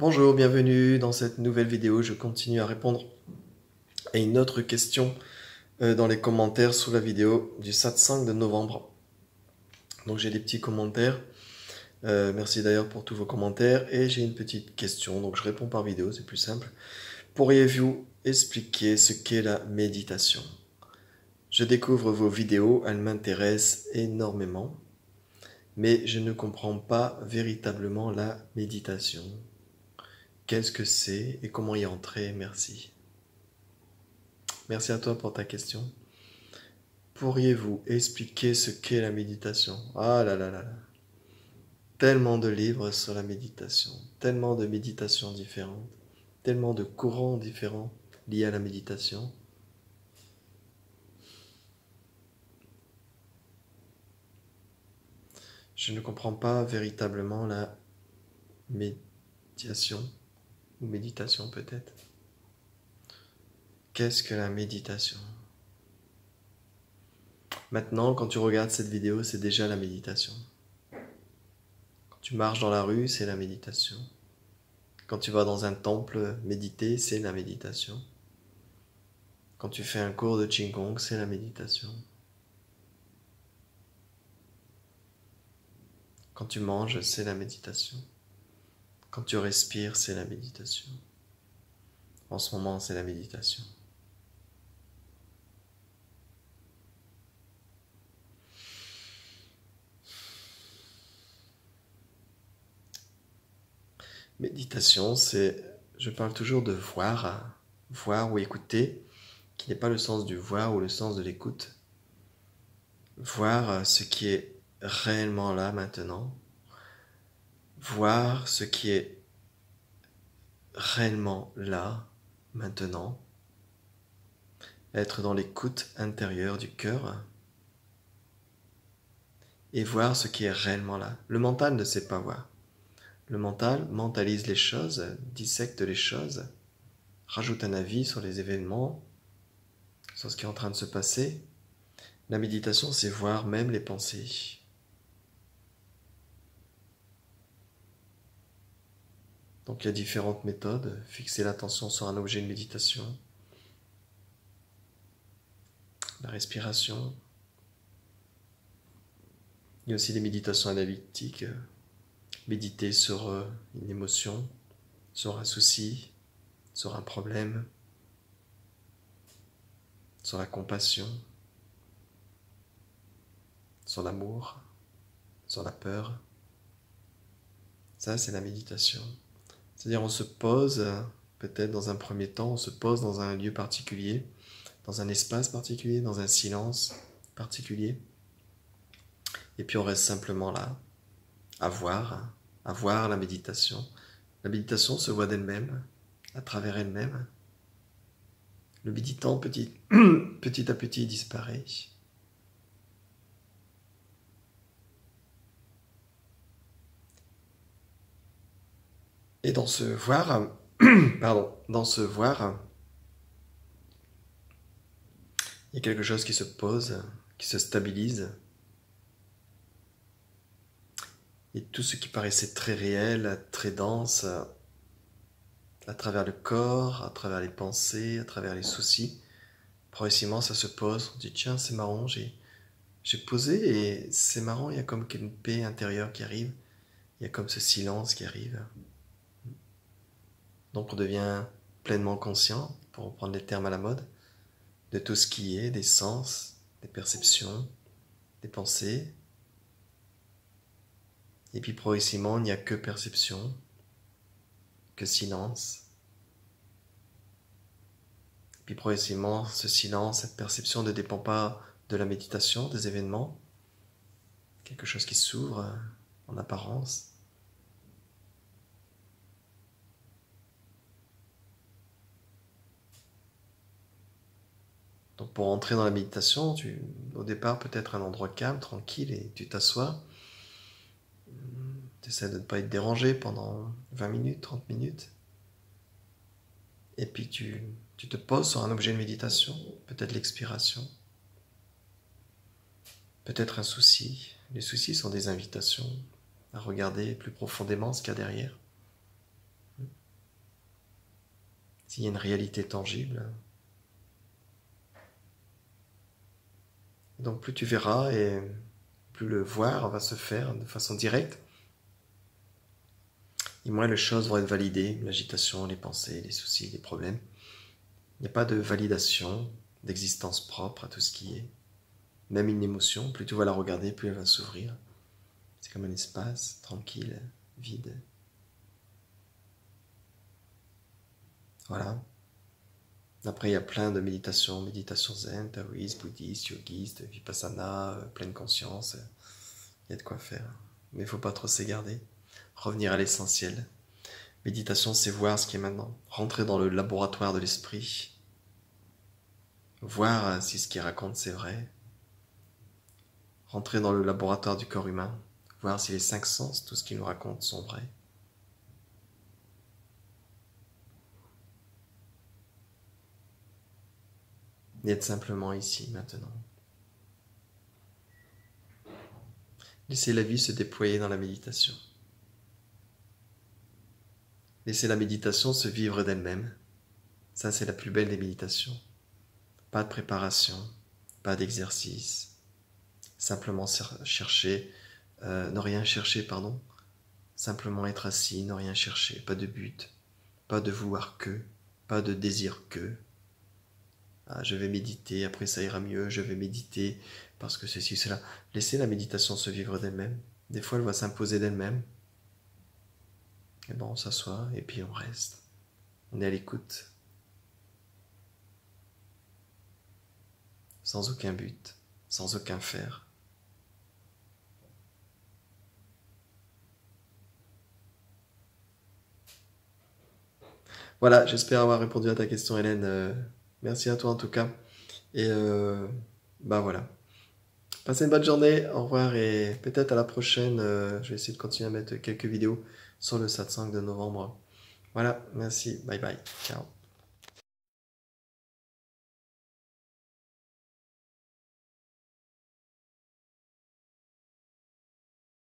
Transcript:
Bonjour, bienvenue dans cette nouvelle vidéo. Je continue à répondre à une autre question dans les commentaires sous la vidéo du SAT5 de novembre. Donc j'ai des petits commentaires. Merci d'ailleurs pour tous vos commentaires. Et j'ai une petite question, donc je réponds par vidéo, c'est plus simple. Pourriez-vous expliquer ce qu'est la méditation? Je découvre vos vidéos, elles m'intéressent énormément, mais je ne comprends pas véritablement la méditation. Qu'est-ce que c'est et comment y entrer? Merci. Merci à toi pour ta question. Pourriez-vous expliquer ce qu'est la méditation? Ah là là là là. Tellement de livres sur la méditation, tellement de méditations différentes, tellement de courants différents liés à la méditation. Je ne comprends pas véritablement la méditation, ou méditation peut-être. Qu'est-ce que la méditation? Maintenant, quand tu regardes cette vidéo, c'est déjà la méditation. Quand tu marches dans la rue, c'est la méditation. Quand tu vas dans un temple méditer, c'est la méditation. Quand tu fais un cours de Qigong, c'est la méditation. Quand tu manges, c'est la méditation. Quand tu respires, c'est la méditation. En ce moment, c'est la méditation. Méditation, c'est, je parle toujours de voir, voir ou écouter, qui n'est pas le sens du voir ou le sens de l'écoute. Voir ce qui est réellement là maintenant. Voir ce qui est réellement là maintenant. Être dans l'écoute intérieure du cœur. Et voir ce qui est réellement là. Le mental ne sait pas voir. Le mental mentalise les choses, dissecte les choses, rajoute un avis sur les événements, sur ce qui est en train de se passer. La méditation, c'est voir même les pensées. Donc il y a différentes méthodes. Fixer l'attention sur un objet de méditation, la respiration. Il y a aussi des méditations analytiques. Méditer sur une émotion, sur un souci, sur un problème, sur la compassion, sur l'amour, sur la peur. Ça, c'est la méditation. C'est-à-dire on se pose, peut-être dans un premier temps, on se pose dans un lieu particulier, dans un espace particulier, dans un silence particulier. Et puis on reste simplement là, à voir la méditation. La méditation se voit d'elle-même, à travers elle-même. Le méditant petit à petit disparaît. Et dans ce voir, dans ce voir, il y a quelque chose qui se pose, qui se stabilise. Et tout ce qui paraissait très réel, très dense, à travers le corps, à travers les pensées, à travers les soucis, progressivement ça se pose. On dit tiens, c'est marrant, j'ai posé et c'est marrant, il y a comme une paix intérieure qui arrive, il y a comme ce silence qui arrive. Donc on devient pleinement conscient, pour reprendre les termes à la mode, de tout ce qui est, des sens, des perceptions, des pensées. Et puis progressivement, il n'y a que perception, que silence. Puis progressivement, ce silence, cette perception ne dépend pas de la méditation, des événements, quelque chose qui s'ouvre en apparence. Donc pour entrer dans la méditation, au départ peut-être un endroit calme, tranquille, et tu t'assois. Tu essaies de ne pas être dérangé pendant 20 minutes, 30 minutes. Et puis tu te poses sur un objet de méditation, peut-être l'expiration, peut-être un souci. Les soucis sont des invitations à regarder plus profondément ce qu'il y a derrière. s'il y a une réalité tangible. Donc plus tu verras et plus le voir va se faire de façon directe, et moins les choses vont être validées, l'agitation, les pensées, les soucis, les problèmes. Il n'y a pas de validation d'existence propre à tout ce qui est. Même une émotion, plus tu vas la regarder, plus elle va s'ouvrir. C'est comme un espace tranquille, vide. Voilà. Après, il y a plein de méditations, méditation zen, taoïste, bouddhiste, yogiste, vipassana, pleine conscience. Il y a de quoi faire. Mais il ne faut pas trop s'égarder. Revenir à l'essentiel. Méditation, c'est voir ce qui est maintenant. Rentrer dans le laboratoire de l'esprit. Voir si ce qu'il raconte, c'est vrai. Rentrer dans le laboratoire du corps humain. Voir si les 5 sens, tout ce qu'il nous raconte, sont vrais. Et être simplement ici, maintenant. Laissez la vie se déployer dans la méditation. Laissez la méditation se vivre d'elle-même. Ça, c'est la plus belle des méditations. Pas de préparation, pas d'exercice. Simplement chercher, ne rien chercher, pardon. Simplement être assis, ne rien chercher. Pas de but, pas de vouloir que, pas de désir que. Ah, je vais méditer, après ça ira mieux, je vais méditer parce que ceci, cela. Laissez la méditation se vivre d'elle-même. Des fois, elle va s'imposer d'elle-même. Et bon, on s'assoit et puis on reste. On est à l'écoute. Sans aucun but, sans aucun faire. Voilà, j'espère avoir répondu à ta question, Hélène. Merci à toi en tout cas. Et bah voilà. Passez une bonne journée, au revoir et peut-être à la prochaine. Je vais essayer de continuer à mettre quelques vidéos sur le satsang de novembre. Voilà, merci, bye bye, ciao.